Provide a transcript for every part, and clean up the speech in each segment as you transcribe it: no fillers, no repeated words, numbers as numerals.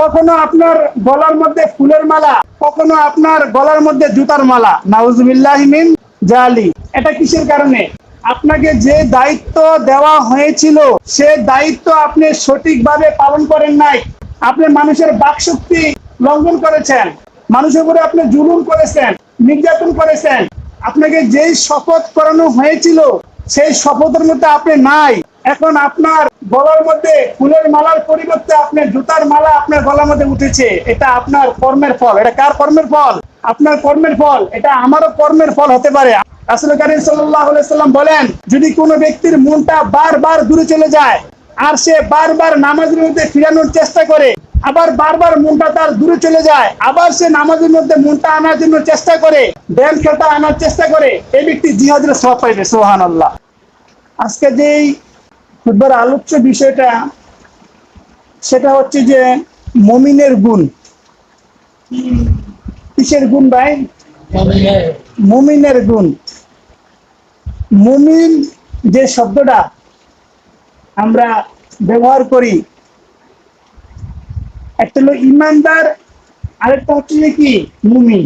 কখনো আপনার গলার মধ্যে ফুলের মালা, কখনো আপনার গলার মধ্যে জুতার মালা। নাউজুবিল্লাহি মিন জালি। এটা কিসের কারণে? আপনাকে যে দায়িত্ব দেওয়া হয়েছিল সে দায়িত্ব আপনি সঠিকভাবে পালন করেন নাই। আপনি মানুষের বাকশক্তি লঙ্ঘন করেছেন, মানুষের উপরে আপনি জুলুম করেছেন, নির্যাতন করেছেন। আপনাকে যেই শপথ করানো হয়েছিল সেই শপথের মধ্যে আপনি নাই। এখন আপনার গলার মধ্যে ফুলের মালার পরিবর্তে আপনি জুতার মালা আপনার গলার মধ্যে উঠেছে। এটা আপনার কর্মের ফল। এটা কার কর্মের ফল? আপনার কর্মের ফল। এটা আমারও কর্মের ফল হতে পারে। রাসূল কারীম সাল্লাল্লাহু আলাইহি সাল্লাম বলেন, যদি কোনো ব্যক্তির মনটা বারবার দূরে চলে যায় আর সে বারবার নামাজের মধ্যে ফিরানোর চেষ্টা করে, আবার বারবার মনটা তার দূরে চলে যায়, আবার সে নামাজের মধ্যে মনটা আনার জন্য চেষ্টা করে, ব্যান খেলটা আনার চেষ্টা করে, এই ব্যক্তি জিহাদের সওয়াব পাইবে। সুবহানাল্লাহ। আজকে যেই খুতবার আলোচ্য বিষয়টা, সেটা হচ্ছে যে মুমিনের গুণ। কিসের গুণ ভাই? মুমিনের গুণ। মুমিন যে শব্দটা আমরা ব্যবহার করি, একটা হলো ইমানদার, আরেকটা হচ্ছে যে কি মুমিন।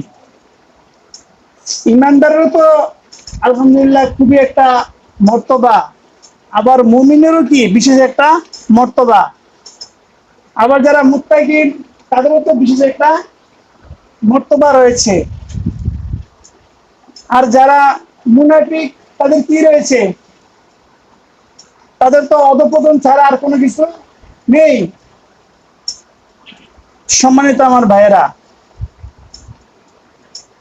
ইমানদারেরও তো আলহামদুলিল্লাহ খুবই একটা মর্তবা, আবার মুমিনেরও কি বিশেষ একটা মর্তবা। আবার যারা মুত্তাকিন তাদেরও তো বিশেষ একটা মর্তবা রয়েছে। আর যারা মুনাফিক তাদের কি রয়েছে? তাদের তো অধঃপতন ছাড়া আর কোনো কিছু নেই। সম্মানিত আমার ভাইয়েরা,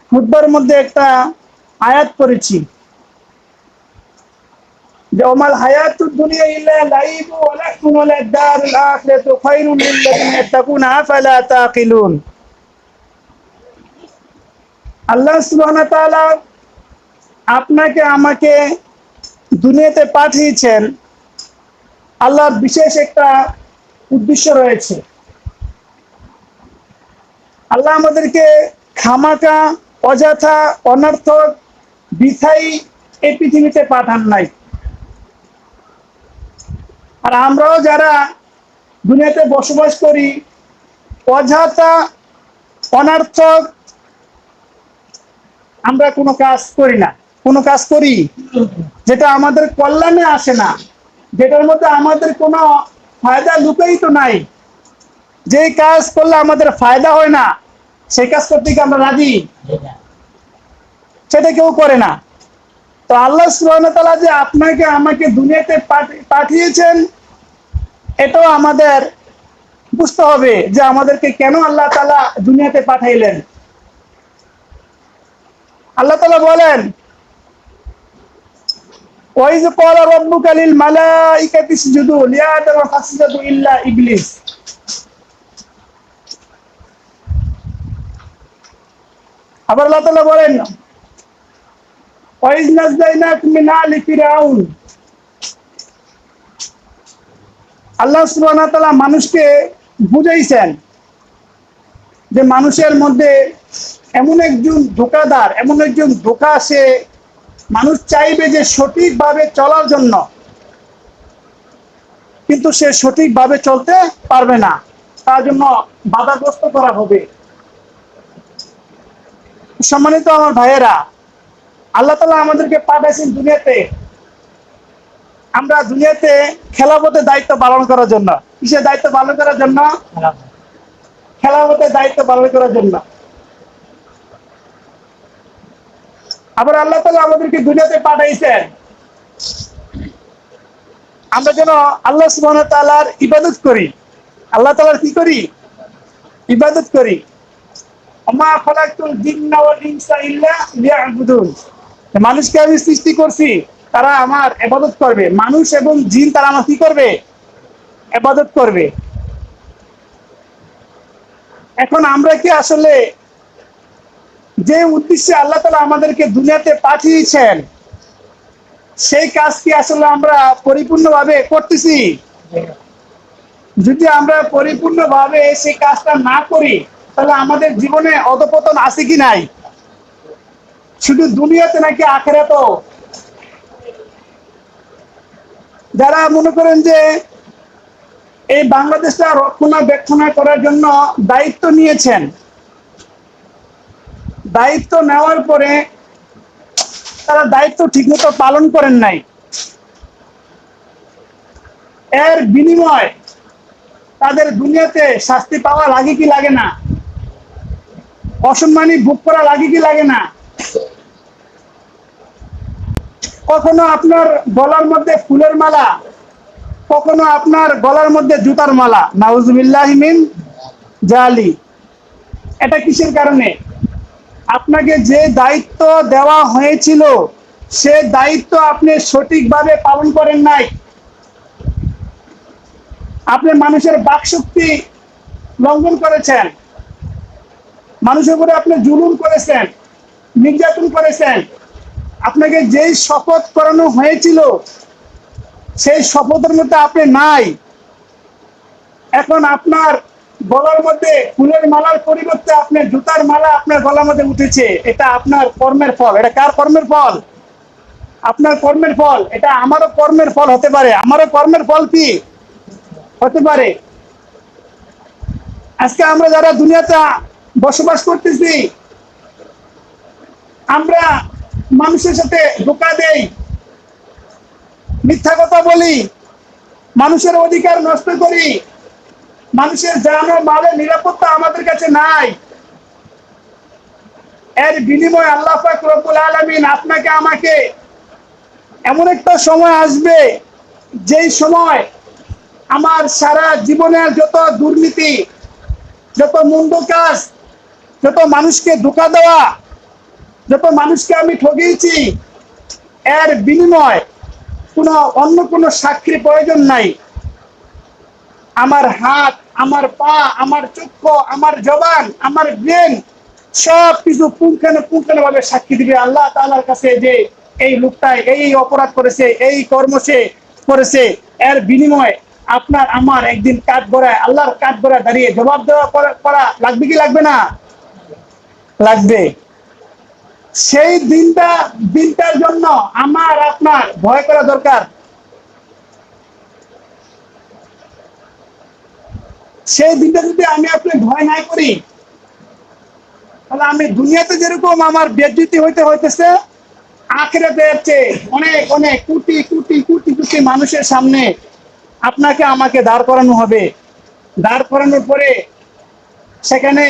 খুতবার মধ্যে একটা আয়াত পড়েছি যে ওমাল হায়াতুদ দুনিয়া ইল্লা লাইবু ওয়া লাহবুন ওয়া লাদ-দারুল আখিরাতু খায়রুল লিল্লাযিনা ইয়াত্তাকুনা আফালা তাকিলুন। আল্লাহ সুবহানাহু ওয়া তাআলা আপনাকে আমাকে দুনিয়াতে পাঠিয়েছেন, আল্লাহর বিশেষ একটা উদ্দেশ্য রয়েছে। আল্লাহ আমাদেরকে খামাকা, অযথা, অনর্থক, বৃথাই এই পৃথিবীতে পাঠান নাই। আর আমরাও যারা দুনিয়াতে বসবাস করি, অযথা, অনর্থক আমরা কোনো কাজ করি না। কোনো কাজ করি যেটা আমাদের কল্যাণে আসে না, যেটার মধ্যে আমাদের কোনো ফায়দা লুকায়িত নাই। যে কাজ করলে আমাদের ফায়দা হয় না, সেই কাজ করতে কি আমরা রাজি? সেটা কেউ করে না। তো আল্লাহ সুবহানাহু ওয়া তাআলা যে আপনাকে আমাকে দুনিয়াতে পাঠিয়েছেন, এটাও আমাদের বুঝতে হবে যে আমাদেরকে কেন আল্লাহ তাআলা দুনিয়াতে পাঠাইলেন। আল্লাহ তাআলা বলেন, ওয়াইজ ক্বালা রাব্বুকা লিল মালাইকাতি ইসজুদু লিআদামা ফাসজাদু ইল্লা ইবলিস। আবার আল্লাহ তাআলা বলেন, ওয়াইজ নাযাইনাকুম মিন আলি ফিরআউন। আল্লাহ সুবহানাহু ওয়া তাআলা মানুষকে বুঝাইছেন যে মানুষের মধ্যে এমন একজন ধোঁকাদার, এমন একজন ধোঁকা আসে, মানুষ চাইবে যে সঠিকভাবে চলার জন্য, কিন্তু সে সঠিকভাবে চলতে পারবে না, তার জন্য বাধাগ্রস্ত করা হবে। সম্মানিত আমার ভাইয়েরা, আল্লাহ তাআলা আমাদেরকে পাঠাইছেন দুনিয়াতে, আমরা দুনিয়াতে খেলাফতের দায়িত্ব পালন করার জন্য। কিসের দায়িত্ব পালন করার জন্য? খেলাফতের দায়িত্ব পালন করার জন্য। আবার আল্লাহ তাআলা আমাদেরকে দুনিয়াতে পাঠাইছেন আমরা যেন আল্লাহ সুবহানাহু ওয়া তাআলার ইবাদত করি। আল্লাহ তাআলার কি করি? ইবাদত করি। ওমা খালাকতুল জিন্না ওয়াল ইনসা ইল্লা লিয়াবুদুন। মানুষকে আমি সৃষ্টি করছি, তারা আমার ইবাদত করবে। মানুষ এবং জিন তারা আমার কি করবে? ইবাদত করবে। এখন আমরা কি আসলে যে উদ্দেশ্যে আল্লাহ তাআলা আমাদেরকে দুনিয়াতে পাঠিয়েছেন, সেই কাজ কি আসলে আমরা পরিপূর্ণভাবে করতেছি? যদি আমরা পরিপূর্ণভাবে সেই কাজটা না করি, তাহলে আমাদের জীবনে অধঃপতন আছে কি নাই? শুধু দুনিয়াতে নাকি আখিরাতেও? যারা মনে করেন যে এই বাংলাদেশটা রক্ষণাবেক্ষণ করার জন্য দায়িত্ব নিয়েছেন। দায়িত্ব নেওয়ার পরে তারা দায়িত্ব ঠিকমতো পালন করেন নাই। এর বিনিময় তাদের দুনিয়াতে শাস্তি পাওয়া লাগে কি লাগে না? অসম্মানী ভোগ করা লাগে কি লাগে না? কখনো আপনার গলার মধ্যে ফুলের মালা, কখনো আপনার গলার মধ্যে জুতার মালা, নাউজুবিল্লাহি মিন জালি। এটা কিসের কারণে? আপনাকে যে দায়িত্ব দেওয়া হয়েছিল সে দায়িত্ব আপনি সঠিকভাবে পালন করেন নাই। আপনি মানুষের বাকশক্তি লঙ্ঘন করেছেন, মানুষের উপরে আপনি জুলুম করেছেন, নির্যাতন করেছেন। আপনাকে যেই শপথ করানো হয়েছিল সেই শপথের মধ্যে আপনি নাই। এখন আপনার গলার মধ্যে ফুলের মালার পরিবর্তে আপনার জুতার মালা আপনার গলার মধ্যে উঠেছে। এটা আপনার কর্মের ফল। এটা কার কর্মের ফল? আপনার কর্মের ফল। এটা আমারও কর্মের ফল হতে পারে। আমারও কর্মের ফল কি হতে পারে? আজকে আমরা যারা দুনিয়াতে বসবাস করতেছি, আমরা মানুষের সাথে ধোঁকা দেই, মিথ্যা কথা বলি, মানুষের অধিকার নষ্ট করি, মানুষের জান ও মালের নিরাপত্তা আমাদের কাছে নাই। এর বিনিময়ে আল্লাহ পাক রব্বুল আলামিন আপনাকে আমাকে এমন একটা সময় আসবে যেই সময় আমার সারা জীবনের যত দুর্নীতি, যত মন্দ কাজ, যত মানুষকে ধোঁকা দেওয়া, যত মানুষকে আমি ঠকিয়েছি, এর বিনিময় অন্য কোনো সাক্ষীর প্রয়োজন নাই। আমার হাত, আমার পা, আমার চক্ষু, আমার জবান, আমার ব্রেন সব কিছু পুঙ্খানুপুঙ্খানু ভাবে সাক্ষী দিবে আল্লাহ তাআলার কাছে যে এই লোকটা এই অপরাধ করেছে, এই কর্ম সে করেছে। এর বিনিময় আপনার আমার একদিন কাঠগড়ায়, আল্লাহর কাঠগড়ায় দাঁড়িয়ে জবাব দেওয়া করা লাগবে কি লাগবে না? লাগবে। সেই দিনটার জন্য আমার আপনার ভয় করা দরকার। সেই দিনটা যদি আমি আপনি ভয় নাই করি, তাহলে আমি দুনিয়াতে যেরকম আমার বেজ্জতি হইতেছে, আখিরাতে অনেক অনেক কোটি কোটি কোটি কোটি মানুষের সামনে আপনাকে আমাকে দাঁড় করানো হবে। দাঁড় করানোর পরে সেখানে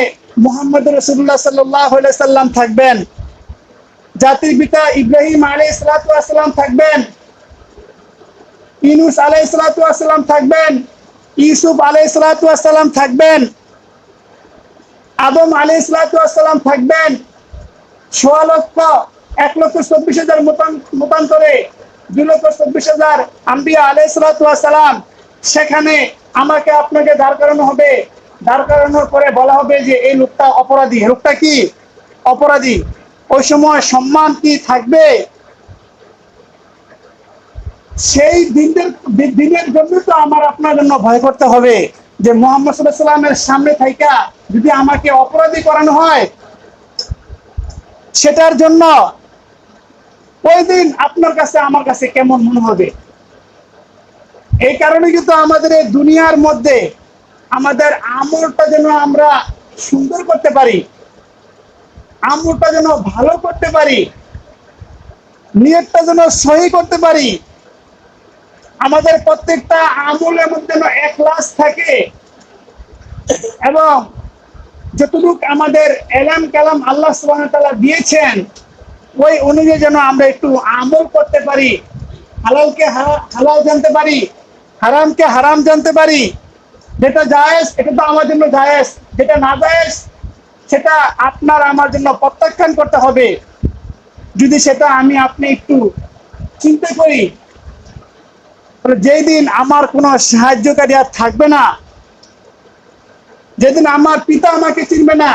মুহাম্মদ রাসূলুল্লাহ সাল্লাল্লাহু আলাইহি সাল্লাম থাকবেন, জাতির পিতা ইব্রাহিম আলাইহিস সালাতু ওয়াস সালাম থাকবেন, ইউনূস আলাইহিস সালাতু ওয়াস সালাম থাকবেন, ইউসুফ আলাইহিস সালাতু ওয়াস সালাম থাকবেন, আদম আলাইহিস সালাতু ওয়াস সালাম থাকবেন। 1,24,000 মতান্তরে 2,24,000 আম্বিয়া আলাইহিস সালাতু ওয়াস সালাম সেখানে আমাকে আপনাকে দাঁড় করানো হবে। দাঁড় করানোর পরে বলা হবে যে এই লোকটা অপরাধী। লোকটা কি? অপরাধী। ওই সময় সম্মান কি থাকবে? সেই দিনের জন্য তো আমার আপনার জন্য ভয় করতে হবে যে মুহাম্মদ সাল্লাল্লাহু আলাইহি ওয়াসাল্লামের সামনে থাইকা যদি আমাকে অপরাধী করানো হয়, সেটার জন্য ওই দিন আপনার কাছে আমার কাছে কেমন মনে হবে? এই কারণে কিন্তু আমাদের এই দুনিয়ার মধ্যে আমাদের আমলটা যেন আমরা সুন্দর করতে পারি, আমলটা যেন ভালো করতে পারি, নিয়তটা যেন সহি করতে পারি, আমাদের প্রত্যেকটা আমলের মধ্যে যেন ইখলাস থাকে, এবং যতটুকু আমাদের এলাম কালাম আল্লাহ সুবহানাহু ওয়া তাআলা দিয়েছেন ওই অনুযায়ী যেন আমরা একটু আমল করতে পারি, হালালকে হালাল জানতে পারি, হারামকে হারাম জানতে পারি। যেটা জায়েজ এটা তো আমার জন্য জায়েজ, যেটা না জায়েজ সেটা আপনার আমার জন্য প্রত্যাখ্যান করতে হবে। যদি সেটা আমি আপনি একটু চিন্তা করি, তাহলে যেই দিন আমার কোনো সাহায্যকারী আর থাকবে না, যেদিন আমার পিতা আমাকে চিনবে না,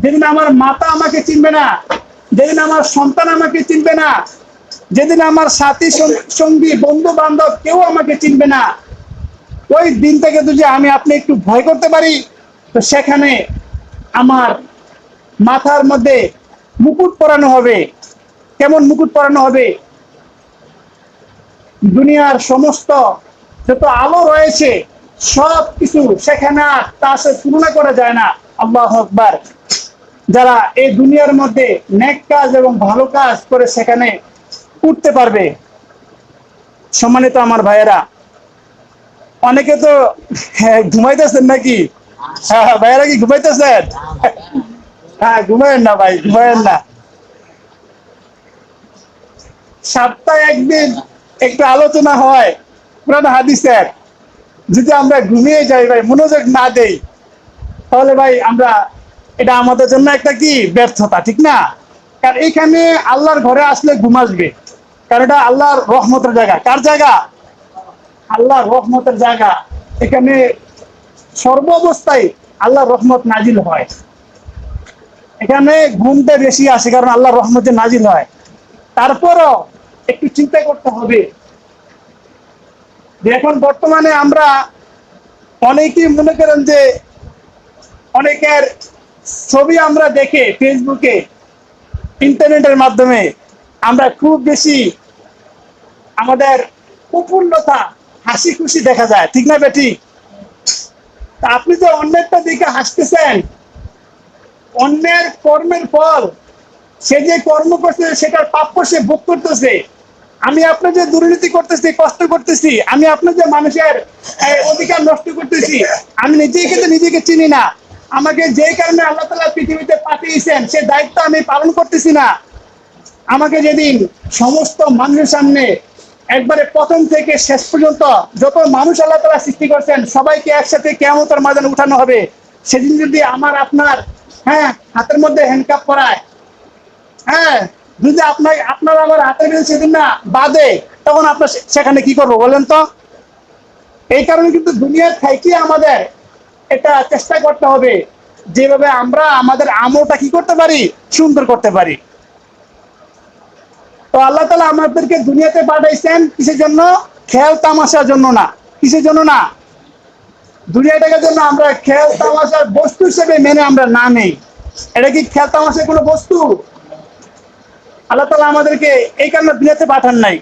যেদিন আমার মাতা আমাকে চিনবে না, যেদিন আমার সন্তান আমাকে চিনবে না, যেদিন আমার সাথী সঙ্গী বন্ধু বান্ধব কেউ আমাকে চিনবে না, ওই দিনটাকে যদি আমি আপনি একটু ভয় করতে পারি, তো সেখানে আমার মাথার মধ্যে মুকুট পরানো হবে। কেমন মুকুট পরানো হবে? দুনিয়ার সমস্ত যত আলো রয়েছে সব কিছু সেখানে তার সাথে তুলনা করা যায় না। আল্লাহু আকবার। যারা এই দুনিয়ার মধ্যে নেক কাজ এবং ভালো কাজ করে সেখানে উঠতে পারবে। সম্মানিত আমার ভাইয়েরা, অনেকে তো ঘুমাইতেছেন নাকি? হ্যাঁ ভাইয়েরা, কি ঘুমাইতেছেন? হ্যাঁ, ঘুমায়েন না ভাই, ঘুমায়েন না। সপ্তাহে একদিন একটু আলোচনা হয় কোরআন হাদিসের, যদি আমরা ঘুমিয়ে যাই ভাই, মনোযোগ না দেই, তাহলে ভাই আমরা, এটা আমাদের জন্য একটা কি ব্যর্থতা, ঠিক না? কারণ এইখানে আল্লাহর ঘরে আসলে ঘুম আসবে, কারণ এটা আল্লাহর রহমতের জায়গা। কার জায়গা? আল্লাহর রহমতের জায়গা। এখানে সর্ব অবস্থায় আল্লাহর রহমত নাজিল হয়। এখানে ঘুমটা বেশি আসে কারণ আল্লাহর রহমতে নাজিল হয়। তারপরও একটু চিন্তা করতে হবে যে এখন বর্তমানে আমরা অনেকেই মনে করেন যে অনেকের ছবি আমরা দেখে ফেসবুকে, ইন্টারনেটের মাধ্যমে আমরা খুব বেশি আমাদের প্রফুল্লতা, হাসি খুশি দেখা যায়, ঠিক না বেটি? তা আপনি যে অন্যেরটা দিকে হাসতেছেন, অন্যের কর্মের ফল, সে যে কর্ম করছে সেটার প্রাপ্য সে ভোগ করতেছে। আমি আপনার যে দুর্নীতি করতেছি, কষ্ট করতেছি, আমি আপনার যে মানুষের অধিকার নষ্ট করতেছি, আমি নিজেই কিন্তু নিজেকে চিনি না। আমাকে যে কারণে আল্লাহ তাআলা পৃথিবীতে পাঠিয়েছেন সে দায়িত্ব আমি পালন করতেছি না। আমাকে যেদিন সমস্ত মানুষের সামনে একবারে প্রথম থেকে শেষ পর্যন্ত যত মানুষ আল্লাহ তাআলা সৃষ্টি করছেন সবাইকে একসাথে কিয়ামতের ময়দানে উঠানো হবে, সেদিন যদি আমার আপনার হাতের মধ্যে হ্যান্ডকাপ করায়, হ্যাঁ, যদি আপনার আমার হাতের ভিতরে সেদিন না বাদে, তখন আপনার সেখানে কি করবো বলেন তো? এই কারণে কিন্তু দুনিয়ার থাইকে আমাদের এটা চেষ্টা করতে হবে যেভাবে আমরা আমাদের আমলটা কি করতে পারি, সুন্দর করতে পারি। তো আল্লাহ তাআলা আমাদেরকে দুনিয়াতে পাঠাইছেন কিসের জন্য? খেল তামাশার জন্য না। কিসের জন্য না? দুনিয়াটাকে জন্য আমরা খেল তামাশার বস্তু হিসেবে মেনে আমরা না নেই। এটা কি খেল তামাশার কোনো বস্তু? আল্লাহ তাআলা আমাদেরকে এই কারণে দুনিয়াতে পাঠান নাই।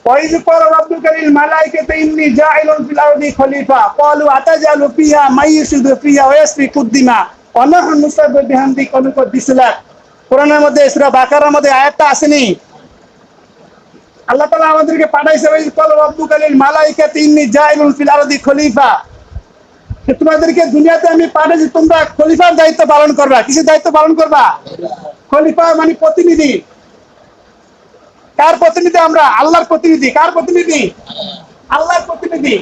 وَإِذْ قَالَ رَبُّكَ لِلْمَلَائِكَةِ إِنِّي جَاعِلٌ فِي الْأَرْضِ خَلِيفَةً قَالُوا أَتَجْعَلُ فِيهَا مَن يُفْسِدُ فِيهَا وَيَسْفِكُ الدِّمَاءَ وَنَحْنُ نُسَبِّحُ بِحَمْدِكَ وَنُقَدِّسُ لَكَ। কোরআনের মধ্যে সূরা বাকারার মধ্যে আয়াতটা আসেনি? আল্লাহ তাআলা আমাদেরকে পাঠাইছে, ওয়াইজ ক্বালা রাব্বুকা লিল মালাইকাতি ইন্নী জাইলুন ফিল আরদি খলিফা। তোমাদেরকে দুনিয়াতে আমি পাঠাইছি, তোমরা খলিফার দায়িত্ব পালন করবা। কিসের দায়িত্ব পালন করবা? খলিফা মানে প্রতিনিধি। কার প্রতিনিধি? আমরা আল্লাহর প্রতিনিধি। কার প্রতিনিধি? আল্লাহর প্রতিনিধি।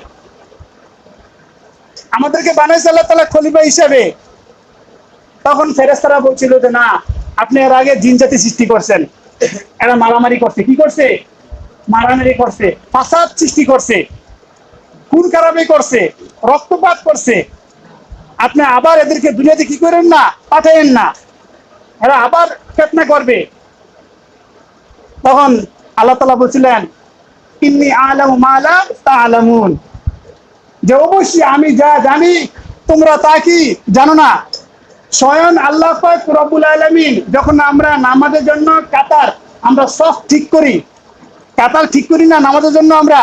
আমাদেরকে বানাইছে আল্লাহ তাআলা খলিফা হিসেবে। তখন ফেরেশতারা বলছিল যে না, আপনি এর আগে জিন জাতি সৃষ্টি করছেন, এরা মারামারি করছে। কি করছে? মারামারি করছে, ফাসাদ সৃষ্টি করছে, খুন খারাপি করছে, রক্তপাত করছে। আপনি আবার এদেরকে দুনিয়াতে কি করেন না, পাঠাইেন না, এরা আবার ফিতনা করবে। তখন আল্লাহ তাআলা বলছিলেন, ইন্নী আ'লামু মা লা তা'লামুন, যে অবশ্যই আমি যা জানি তোমরা তা কি জানো না। স্বয়ং আল্লাহ পাক রব্বুল আলামিন যখন আমরা নামাজের জন্য কাতার আমরা সফ ঠিক করি, কাতার ঠিক করি না নামাজের জন্য আমরা,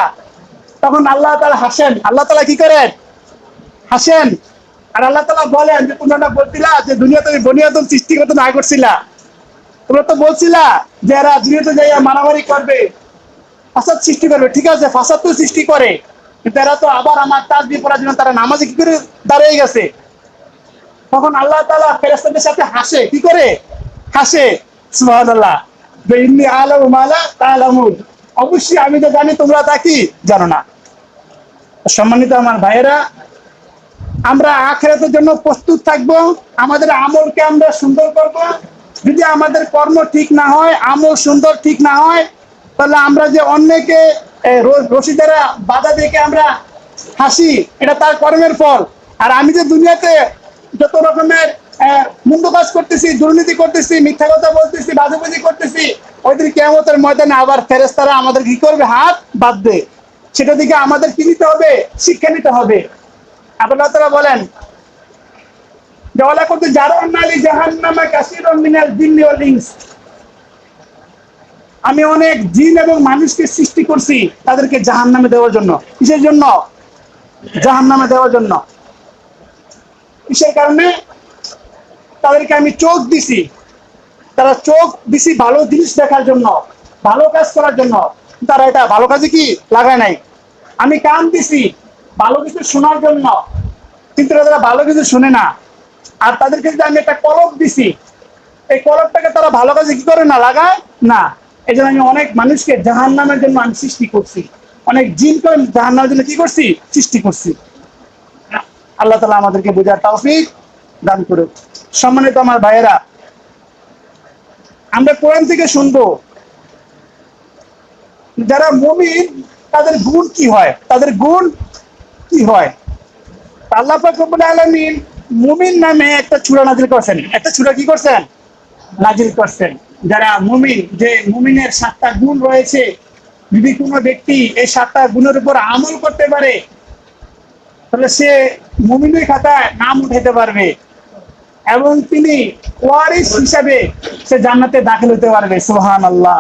তখন আল্লাহ তাআলা হাসেন। আল্লাহ তাআলা কি করেন? হাসেন। আর আল্লাহ তাআলা বলেন যে তোমরা বলছিলা যে দুনিয়াতে বনি আদম সৃষ্টি করতে না করছিলা, তোমরা তো বলছিলা যে এরা দুনিয়াতে যাইয়া মারামারি করবে, ফাসাদ সৃষ্টি করবে। ঠিক আছে, ফাসাদ তো সৃষ্টি করে, কিন্তু এরা তো আবার আমার তাসবিহ পড়ার জন্য তারা নামাজে কি করে দাঁড়িয়ে গেছে। তখন আল্লাহ তাআলা ফেরেশতাদের সাথে হাসে। কি করে হাসে? সুবহানাল্লাহ। ইন্নী আ'লামু মা লা তা'লামুন, অবশ্যই আমি তো জানি তোমরা তা কি জানো না। সম্মানিত আমার ভাইয়েরা, আমরা আখিরাতের জন্য প্রস্তুত থাকব, আমাদের আমলকে আমরা সুন্দর করব। যদি আমাদের কর্ম ঠিক না হয়, আমল সুন্দর ঠিক না হয়, তাহলে আমরা যে অন্যকে রশিদেরা বাধা দেখে আমরা হাসি, এটা তার কর্মের ফল। আর আমি যে দুনিয়াতে যত রকমের মন্দ কাজ করতেছি, দুর্নীতি করতেছি, মিথ্যা কথা বলতেছি, বাজেবাজি করতেছি, ওই দিন কিয়ামতের ময়দানে আবার ফেরেশতারা আমাদের কি করবে? হাত বাঁধবে। সেটা দিকে আমাদের কি নিতে হবে? শিক্ষা নিতে হবে। আল্লাহ তাআলা বলেন, ওয়ালাকুদ জারা'না লি জাহান্নামা কাসীরাম মিনাল জিন্নি ওয়াল ইনস। আমি অনেক জিন এবং মানুষকে সৃষ্টি করছি তাদেরকে জাহান্নামে দেওয়ার জন্য। কিসের জন্য? জাহান্নামে দেওয়ার জন্য। কিসের কারণে? তাদেরকে আমি চোখ দিছি, তারা চোখ দিছি ভালো জিনিস দেখার জন্য, ভালো কাজ করার জন্য। তারা এটা ভালো কাজে কি লাগায় নাই। আমি কান দিছি ভালো কিছু শোনার জন্য, কিন্তু তারা ভালো কিছু শুনে না। আর তাদেরকে যদি আমি একটা কলব দিছি, এই কলবটাকে তারা ভালো কাজে কি করে না, লাগায় না। এই জন্য আমি অনেক মানুষকে জাহান্নামের জন্য আমি সৃষ্টি করছি, অনেক জিনকে জাহান্নামের জন্য কি করছি, সৃষ্টি করছি। আল্লাহ তাআলা আমাদেরকে বোঝার তৌফিক দান করুক। সম্মানিত আমার ভাইয়েরা, আমরা কোরআন থেকে শুনবো যারা মুমিন তাদের গুণ কি হয়, তাদের গুণ কি হয়। আল্লাহ পাক রব্বুল আলামিন মুমিন নামে একটা সূরা নাযিল করছেন, একটা সূরা কি করছেন, নাযিল করছেন। যারা মুমিন, যে মুমিনের 7টা গুণ রয়েছে, যদি কোনো ব্যক্তি এই 7টা গুণের উপর আমল করতে পারে তাহলে সে মুমিনের খাতায় নাম উঠাতে পারবে এবং তিনি ওয়ারিস হিসাবে সে জান্নাতে দাখিল হতে পারবে। সুবহানাল্লাহ।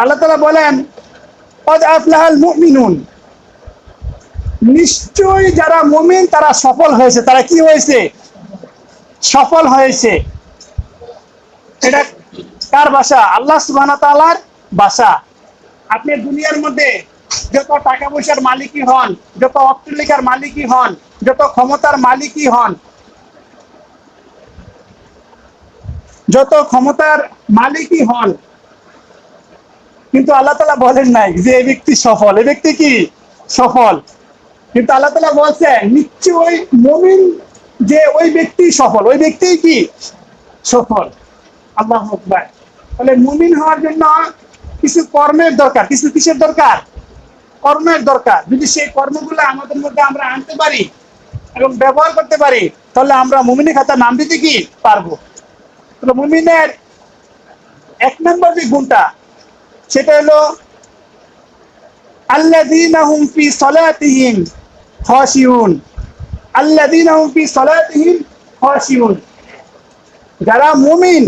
আল্লাহ তাআলা বলেন, ক্বাদ আফলাহাল মুমিনুন, নিশ্চয়ই যারা মুমিন তারা সফল হয়েছে। তারা কি হয়েছে? সফল হয়েছে। এটা কার ভাষা? আল্লাহ সুবহানাহু ওয়া তাআলার ভাষা। আপনি দুনিয়ার মধ্যে যত টাকা পয়সার মালিকই হন, যত অট্টালিকার মালিকই হন, যত ক্ষমতার মালিকই হন, যত ক্ষমতার মালিকই হন, কিন্তু আল্লাহ তাআলা বলেন নাই যে এই ব্যক্তি সফল, এই ব্যক্তি কি সফল। কিন্তু আল্লাহ তাআলা বলছে নিশ্চয়ই মুমিন যে ওই ব্যক্তি সফল, ওই ব্যক্তি কি সফল। আল্লাহু আকবার। তাহলে মুমিন হওয়ার জন্য কিছু কর্মের দরকার, কিছু কিসের দরকার? কর্মের দরকার। যদি সেই কর্মগুলো আমাদের মধ্যে আমরা আনতে পারি এবং ব্যবহার করতে পারি তাহলে আমরা মুমিনের খাতায় নাম দিতে কি পারবো। তাহলে মুমিনের 1 নম্বর যে গুণটা সেটা হলো আল্লাযীনা হুম ফি সালাতিহিম খাশিউন, আল্লাযীনা হুম ফি সালাতিহিম খাশিউন। যারা মুমিন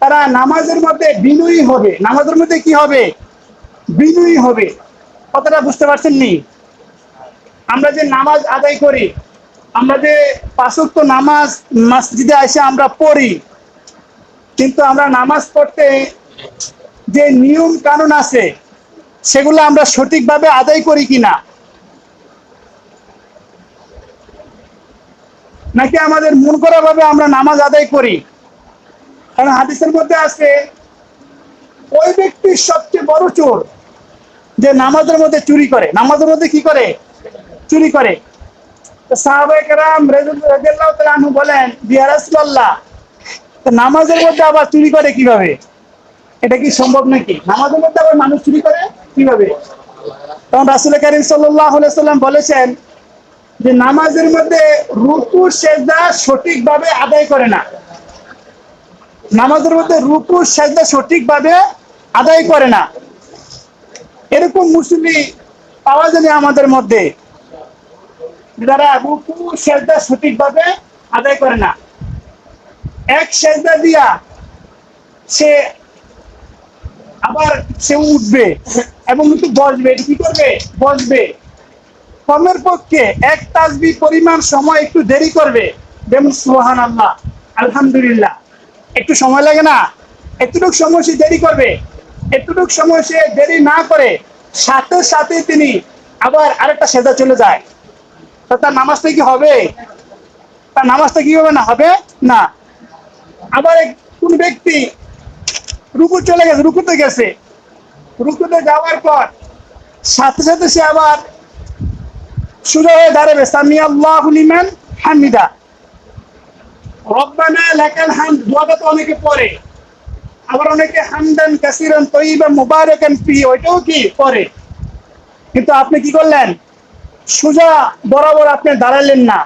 তারা নামাজের মধ্যে বিনয়ী হবে। নামাজের মধ্যে কি হবে? বিনয়ী হবে। কথাটা বুঝতে পারছেন নি? আমরা যে নামাজ আদায় করি, আমরা যে 5 ওয়াক্ত নামাজ মসজিদে এসে আমরা পড়ি, কিন্তু আমরা নামাজ পড়তে যে নিয়ম কানুন আছে সেগুলো আমরা সঠিকভাবে আদায় করি কিনা, নাকি আমাদের মন করা ভাবে আমরা নামাজ আদায় করি। কারণ হাদিসের মধ্যে আছে ওই ব্যক্তির সবচেয়ে বড় চোর যে নামাজের মধ্যে চুরি করে। নামাজের মধ্যে কি করে? চুরি করে। তো সাহাবায়ে কেরাম রাদিয়াল্লাহু তাআলা আনহু বলেন, ইয়া রাসূলুল্লাহ, তো নামাজের মধ্যে আবার চুরি করে কিভাবে? এটা কি সম্ভব নাকি? নামাজের মধ্যে আবার মানুষ চুরি করে কিভাবে? তখন রাসূল কারীম সাল্লাল্লাহু আলাইহি ওয়াসাল্লাম বলেছেন যে নামাজের মধ্যে রুকু সিজদা সঠিকভাবে আদায় করে না। নামাজের মধ্যে রুকু সিজদা সঠিকভাবে আদায় করে না। এরকম মুসলিম পাওয়া যায় আমাদের মধ্যে, যারা রুকু সিজদা সঠিকভাবে আদায় করে না। এক সিজদা দিয়া সে আবার সে উঠবে এবং একটু বসবে। এটা কি করবে? বসবে। কমের পক্ষে এক তাসবিহ পরিমাণ সময় একটু দেরি করবে, যেমন সুবহানাল্লাহ, আলহামদুলিল্লাহ, একটু সময় লাগে না? এতটুকু সময় সে দেরি করবে। এতটুকু সময় সে দেরি না করে সাথে সাথে তিনি আবার আরেকটা সেজদা চলে যায়, তো তার নামাজটা কি হবে? তার নামাজটা কি হবে না? হবে না। আবার কোন ব্যক্তি রুকু চলে গেছে, রুকুতে গেছে, রুকুতে যাওয়ার পর সাথে সাথে সে আবার সোজা হয়ে দাঁড়াবে, সামি আল্লাহু লিমান হামিদা, রব্বানা লাকাল হামদ। দোয়াটা তো অনেকে পড়ে, আবার অনেকে হামদান কাসীরান তাইয়িবান মুবারাকান ফি, ওইটাও কি পড়ে। কিন্তু আপনি কি করলেন? সোজা বরাবর আপনি দাঁড়ালেন না,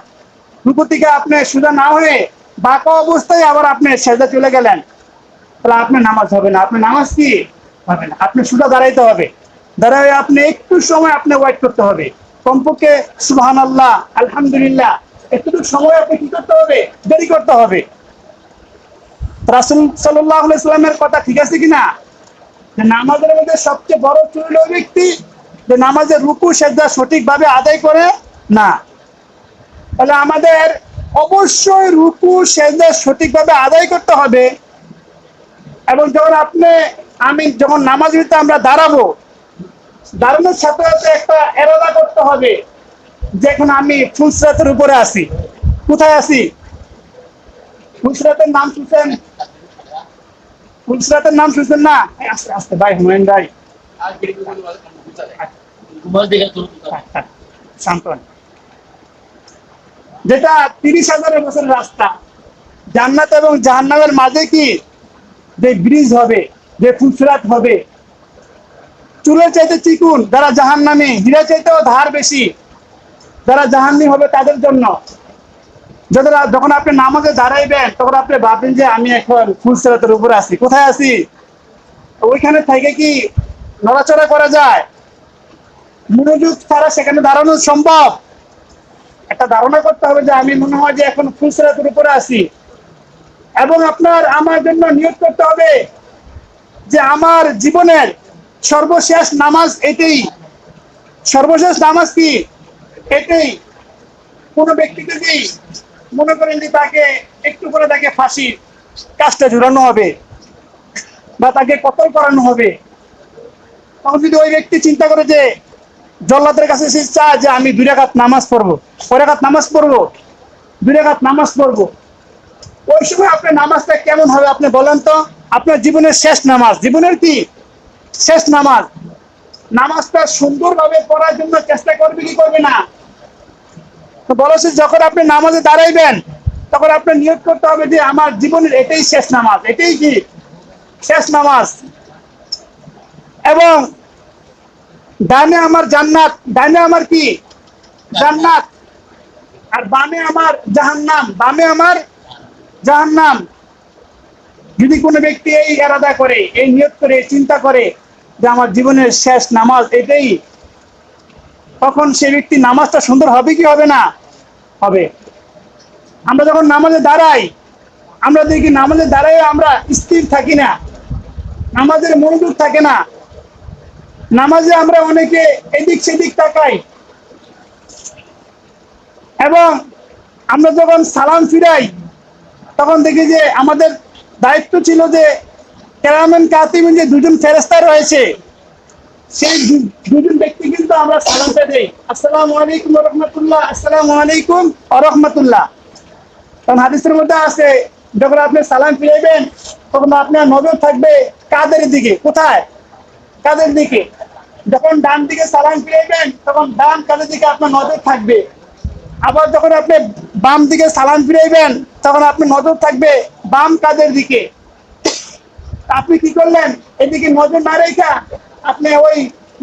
রুকু থেকে আপনি সোজা না হয়ে বাঁকা অবস্থায় আবার আপনি সেজদা চলে গেলেন, তাহলে আপনার নামাজ হবে না। আপনার নামাজ কি হবে না। আপনি সোজা দাঁড়াইতে হবে, দাঁড়ায় আপনি একটু সময় আপনি ওয়েট করতে হবে, কমপক্ষে সুবহানাল্লাহ, আলহামদুলিল্লাহ, একটু সময় আপনি কি করতে হবে? দেরি করতে হবে। রাসূল সাল্লাল্লাহু আলাইহি সাল্লামের কথা ঠিক আছে কিনা, যে নামাজের মধ্যে সবচেয়ে বড় চোর হলো ওই ব্যক্তি যে নামাজের রুকু সেজদা সঠিকভাবে আদায় করে না। তাহলে আমাদের অবশ্যই রুকু সেজদা সঠিকভাবে আদায় করতে হবে। এবং যখন আমি যখন নামাজের ভিতরে আমরা দাঁড়াবো, দাঁড়ানোর সাথে সাথে একটা এরাদা করতে হবে যে এখন আমি ফুলসিরাতের উপরে আছি। কোথায় আছি? ফুলসিরাতের নাম শুনছেন? ফুলসিরাতের নাম শুনছেন না? আস্তে আস্তে ভাই, হুমায়ুন ভাই শান্ত হন। যেটা 30,000 বছরের রাস্তা, জান্নাত এবং জাহান্নামের মাঝে কি যে ব্রিজ হবে, যে ফুলসিরাত হবে, চুলের চাইতে চিকুন, যারা জাহান্নামী, হীরা চাইতেও ধার বেশি, যারা জাহান্নামী হবে তাদের জন্য। যখন আপনি নামাজে দাঁড়াইবেন তখন আপনি ভাববেন যে আমি এখন ফুলসিরাতের উপরে আছি। কোথায় আছি? ওইখানে থেকে কি নড়াচড়া করা যায়? মনোযোগ ছাড়া সেখানে দাঁড়ানো সম্ভব? একটা ধারণা করতে হবে যে আমি মনে হয় যে এখন ফুলসিরাতের উপরে আছি। এবং আমার জন্য নিয়ত করতে হবে যে আমার জীবনের সর্বশেষ নামাজ এটাই। সর্বশেষ নামাজ কি? এটাই। কোনো ব্যক্তি যদি মনে করেন যে তাকে একটু করে তাকে ফাঁসির কাজটা ঝুলানো হবে বা তাকে কতল করানো হবে, তখন যদি ওই ব্যক্তি চিন্তা করে যে জল্লাদের কাছে সে চায় যে আমি 2 রাকাত নামাজ পড়বো, 2 রাকাত নামাজ পড়বো, 2 রাকাত নামাজ পড়বো, ওই সময় আপনার নামাজটা কেমন হবে আপনি বলেন তো? আপনার জীবনের শেষ নামাজ, জীবনের কি শেষ নামাজ, নামাজটা সুন্দরভাবে পড়ার জন্য চেষ্টা করবে কি করবে না? তো বলেছে যখন আপনি নামাজে দাঁড়াইবেন তখন আপনার নিয়ত করতে হবে যে আমার জীবনের এটাই শেষ নামাজ, এটাই কি শেষ নামাজ। এবং ডানে আমার জান্নাত, ডানে আমার কি জান্নাত, আর বামে আমার জাহান্নাম, বামে আমার জাহান্নাম। যদি কোনো ব্যক্তি এই ইরাদা করে, এই নিয়ত করে, চিন্তা করে যে আমার জীবনের শেষ নামাজ এটাই, তখন সে ব্যক্তি নামাজটা সুন্দর হবে কি হবে না? হবে। আমরা যখন নামাজে দাঁড়াই, আমরা দেখি নামাজে দাঁড়াই আমরা স্থির থাকি না, নামাজের মনোযোগ থাকে না। নামাজে আমরা অনেকে এদিক সেদিক তাকাই। এবং আমরা যখন সালাম ফিরাই তখন দেখি যে আমাদের দায়িত্ব ছিল যে কেরামান কাতিবিন, যে 2জন ফেরেশতা রয়েছে, সেই 2জন ব্যক্তি কিন্তু আমরা সালামটা দেই, আসসালামু আলাইকুম ওয়া রাহমাতুল্লাহ, আসসালামু আলাইকুম ওয়া রাহমাতুল্লাহ। কারণ হাদিসের মধ্যে আছে যখন আপনি সালাম ফিরাইবেন তখন আপনার নজর থাকবে কাদের দিকে। কোথায়? কাদের দিকে। যখন ডান দিকে সালাম ফিরাইবেন তখন ডান কাদের দিকে আপনার নজর থাকবে। আবার যখন আপনি বাম দিকে সালাম ফিরাইবেন তখন আপনার নজর থাকবে বাম কাদের দিকে। আপনি কি করলেন? এদিকে নজর না রেখা আপনি ওই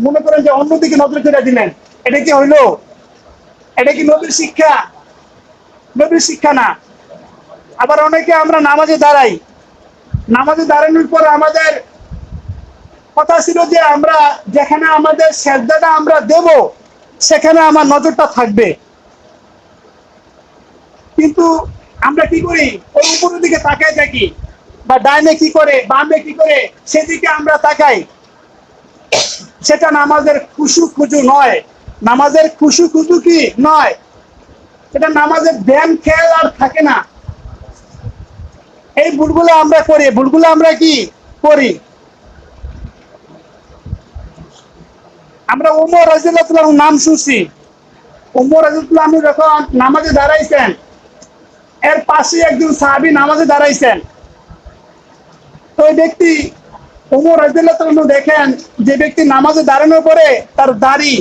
মনে করেন যে অন্যদিকে নজর করে দিলেন। এটা কি হইলো? এটা কি নবীর শিক্ষা? নবীর শিক্ষা না। আবার অনেকে আমরা নামাজে দাঁড়াই, নামাজে দাঁড়ানোর পর আমাদের কথা ছিল যে আমরা যেখানে আমাদের সেজদাটা আমরা দেব সেখানে আমার নজরটা থাকবে। কিন্তু আমরা কি করি? ওই উপরের দিকে তাকাই থাকি, বা ডাইনে কি করে, বামে কি করে, সেদিকে আমরা তাকাই। সেটা নামাজের খুশু খুজু নয়, নামাজের খুশু খুজু কি নয়, সেটা নামাজের ধ্যান খেয়াল আর থাকে না। এই ভুলগুলো আমরা করি, ভুলগুলো আমরা কি করি? আমরা ওমর রাদিয়াল্লাহু আনহু নাম শুনছি। ওমর রাদিয়াল্লাহু আনহু যখন নামাজে দাঁড়াইছেন, এর পাশে একজন সাহাবী নামাজে দাঁড়াইছেন। তো ওই ব্যক্তি ওমর রাদিয়াল্লাহু আনহু দেখেন যে ব্যক্তি নামাজে দাঁড়ানোর পরে তার দাড়ি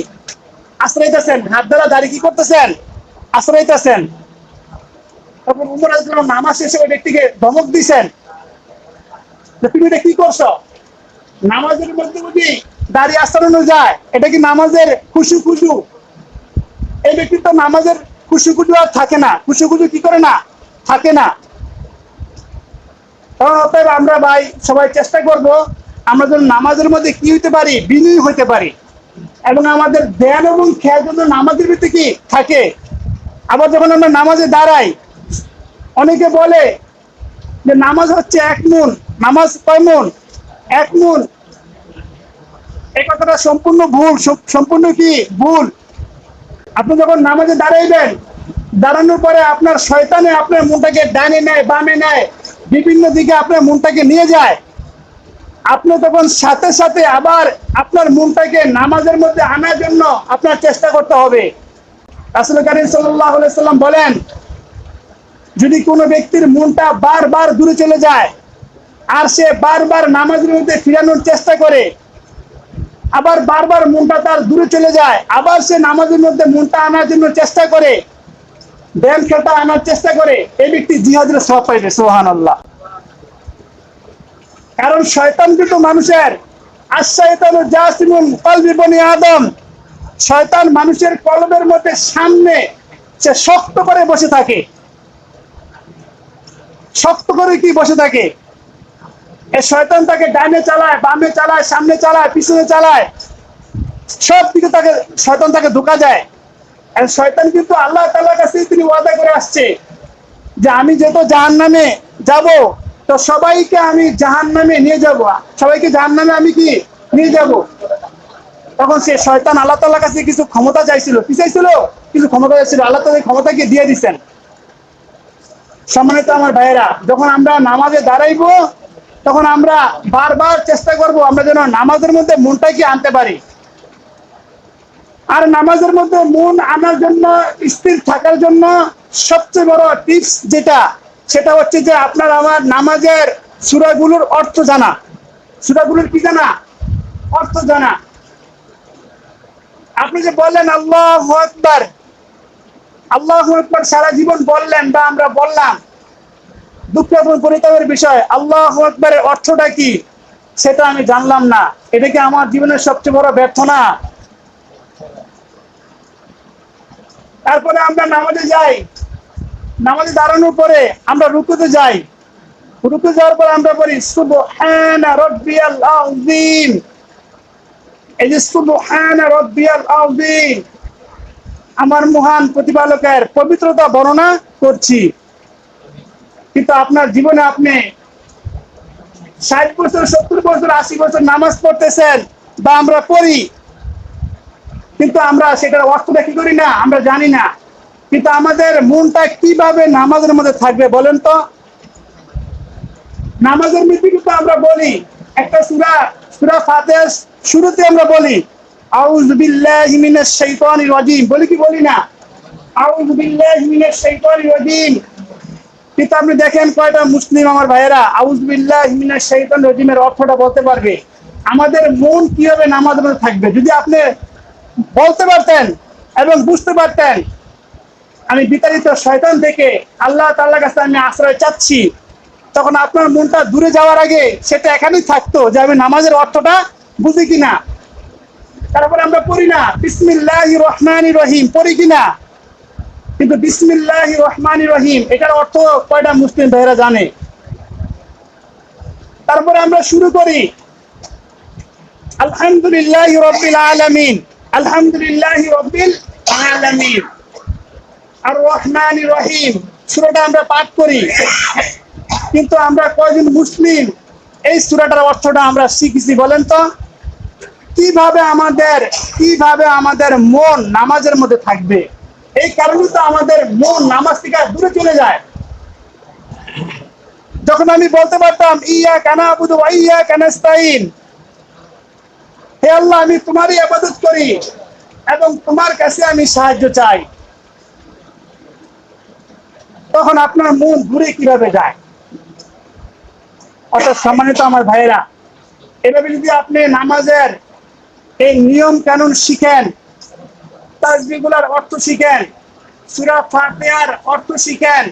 আশ্রয়তেছেন, হাত দ্বারা দাড়ি কি করতেছেন? আশ্রয়তেছেন। তখন ওমর রাদিয়াল্লাহু আনহু নামাজ শেষে ওই ব্যক্তিকে ধমক দিয়েছেন যে তুমি এটা কি করছো? নামাজের মধ্যে যদি দাড়ি আশ্রানো যায় এটা কি নামাজের খুশু খুশু? এই ব্যক্তি তো নামাজের খুশু খুশু আর থাকে না, খুশু খুশু কি করে না থাকে না। অতএব আমরা ভাই সবাই চেষ্টা করব আমরা যেন নামাজের মধ্যে কি হইতে পারি? বিনয়ী হইতে পারি। এবং আমাদের ধ্যান এবং খেয়াল যেন নামাজের ভিতরে কি থাকে। আবার যখন আমরা নামাজে দাঁড়াই, অনেকে বলে যে নামাজ হচ্ছে 1 মুন। নামাজ কয় মুন? 1 মুন। এই কথাটা সম্পূর্ণ ভুল। সম্পূর্ণ কি ভুল? আপনি যখন নামাজে দাঁড়াইবেন, দাঁড়ানোর পরে আপনার শয়তানে আপনার মনটাকে ডানে নেয়, বামে নেয়, বিভিন্ন দিকে আপনার মনটাকে নিয়ে যায়। আপনি তখন সাথে সাথে আবার আপনার মনটাকে নামাজের মধ্যে আনার জন্য আপনার চেষ্টা করতে হবে। রাসূল কারীম সাল্লাল্লাহু আলাইহি সাল্লাম বলেন, যদি কোনো ব্যক্তির মনটা বারবার দূরে চলে যায় আর সে বারবার নামাজের মধ্যে ফিরানোর চেষ্টা করে, আবার বারবার মনটা তার দূরে চলে যায়, আবার সে নামাজের মধ্যে মনটা আনার জন্য চেষ্টা করে, ব্যায়াম খেলটা আনার চেষ্টা করে, এই ব্যক্তি জিহাদের সওয়াব পাইবে। সুবহানাল্লাহ। কারণ শয়তান কিন্তু মানুষের আশ-শাইতানু জাসিমুন কলবি বনি আদম, শয়তান মানুষের কলবের মধ্যে সামনে সে শক্ত করে বসে থাকে। শক্ত করে কি বসে থাকে? এই শয়তান তাকে ডানে চালায়, বামে চালায়, সামনে চালায়, পিছনে চালায়, সব দিকে তাকে শয়তান তাকে ধোঁকা দেয়। আর শয়তান কিন্তু আল্লাহ তাআলার কাছে তিনি ওয়াদা করে আসছে যে আমি যত জাহান্নামে যাব, তো সবাইকে আমি জাহান্নামে নিয়ে যাব, সবাইকে জাহান্নামে আমি কি নিয়ে যাব। তখন সে শয়তান আল্লাহ তাআলার কাছে কিছু ক্ষমতা চাইছিল। কি চাইছিল? কিছু ক্ষমতা চাইছিল। আল্লাহ তাআলা এই ক্ষমতাকে দিয়ে দিচ্ছেন। সম্মানিত আমার ভাইয়েরা, যখন আমরা নামাজে দাঁড়াইবো তখন আমরা বারবার চেষ্টা করব আমরা যেন নামাজের মধ্যে মনটাকে আনতে পারি। আর নামাজের মধ্যে মন আনার জন্য, স্থির থাকার জন্য সবচেয়ে বড় টিপস যেটা, সেটা হচ্ছে যে আপনার আমার নামাজের সূরাগুলোর অর্থ জানা। সূরাগুলোর কি জানা? অর্থ জানা। আপনি যে বললেন আল্লাহু আকবার, আল্লাহু আকবার সারা জীবন বললেন বা আমরা বললাম, দুঃখ এবং পরিতাপের বিষয়, আল্লাহু আকবারের অর্থটা কি সেটা আমি জানলাম না। এটা কি আমার জীবনের সবচেয়ে বড় ব্যর্থনা? তারপরে আমরা নামাজে যাই, নামাজে দাঁড়ানোর পরে আমরা রুকুতে যাই, রুকু যাওয়ার পর আমরা বলি সুবহানা রাব্বিয়াল আযীম। এই যে সুবহানা রাব্বিয়াল আযীম, আমার মহান প্রতিপালকের পবিত্রতা বর্ণনা করছি। কিন্তু আপনার জীবনে আপনি 60 বছর, 70 বছর, 80 বছর নামাজ পড়তেছেন বা আমরা পড়ি, কিন্তু আমরা সেটার অর্থটা কি করি না, আমরা জানি না। কিন্তু আমাদের মনটা কিভাবে নামাজের মধ্যে থাকবে বলেন তো? নামাজের মধ্যে কিন্তু আমরা বলি একটা সূরা, সূরা ফাতিহার শুরুতে আমরা বলি আউযু বিল্লাহি মিনাশ শাইতানির রাজীম, বলি কি বলি না? আউযু বিল্লাহি মিনাশ শাইতানির রাজীম। কিন্তু আপনি দেখেন কয়টা মুসলিম আমার ভাইয়েরা আউযু বিল্লাহি মিনাশ শাইতানির রাজীমের অর্থটা বলতে পারবে? আমাদের মন কিভাবে নামাজের মধ্যে থাকবে যদি আপনি বলতে পারতেন এবং বুঝতে পারতেন, আমি বিতাড়িত শয়তান থেকে আল্লাহ তাআলার কাছে আমি আশ্রয় চাচ্ছি, তখন আপনার মনটা দূরে যাওয়ার আগে সেটা এখানেই থাকতো যে আমি নামাজের অর্থটা বুঝি কিনা। তারপরে আমরা পড়ি না বিসমিল্লাহির রহমানির রহিম, পড়ি কিনা? কিন্তু বিসমিল্লাহির রহমানির রহিম এটার অর্থ কয়টা মুসলিম ভাইরা জানে? তারপরে আমরা শুরু করি আলহামদুলিল্লাহি রাব্বিল আলামিন, আলহামদুলিল্লাহি রাব্বিল আলামিন আর রহমানির রহিম, সূরাটা আমরা পাঠ করি। কিন্তু আমরা কয়জন মুসলিম এই সূরাটার অর্থটা আমরা শিখেছি বলেন তো? কিভাবে আমাদের মন নামাজের মধ্যে থাকবে? এই কারণে তো আমাদের মন নামাজ থেকে দূরে চলে যায়। যখন আমি বলতে পারতাম ইয়াকা না'বুদু ওয়া ইয়াকা নাস্তাঈন, হে আল্লাহ আমি তোমারই ইবাদত করি এবং তোমার কাছে আমি সাহায্য চাই, তখন আপনার মন দূরে কিভাবে যায়? অর্থাৎ সম্মানিত আমার ভাইয়েরা, এভাবে যদি আপনি নামাজের এই নিয়ম কানুন শিখেন, তাসবিহগুলোর অর্থ শিখেন, সূরা ফাতিহার অর্থ শিখেন,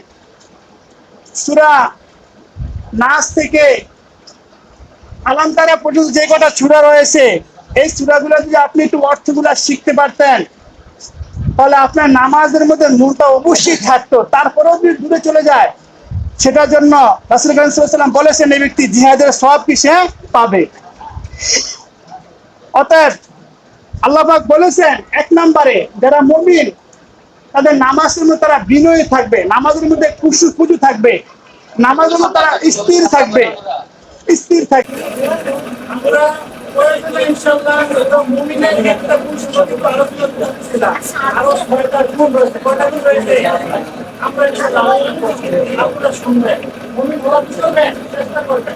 সূরা নাস থেকে আলাম তারা পর্যন্ত যে কটা সূরা রয়েছে এই সূরাগুলো যদি আপনি একটু অর্থগুলো শিখতে পারতেন, তাহলে আপনার নামাজের মধ্যে মনটা অবশ্যই থাকতো। তারপরেও যদি দূরে চলে যায়, সেটার জন্য রাসূল কারীম সাল্লাল্লাহু আলাইহি ওয়াসাল্লাম বলেছেন এই ব্যক্তি জিহাদের সওয়াব কি সে পাবে। অতএব আল্লাহ পাক বলেছেন 1 নম্বরে যারা মুমিন তাদের নামাজের মধ্যে তারা বিনয়ী থাকবে, নামাজের মধ্যে খুশু খুজু থাকবে। নামাজের মধ্যে তারা স্থির থাকবে, স্থির থাকবে। আমরা প্রয়োজনে ইনশাআল্লাহ মুমিনের একটা গুণ কিন্তু আলোচনা করতেছিলাম। আরো 6টা গুণ রয়েছে। কয়টা গুণ রয়েছে? আমরা ইনশাআল্লাহ আপনারা শুনবেন, মুমিন হওয়ার জন্য চেষ্টা করবেন।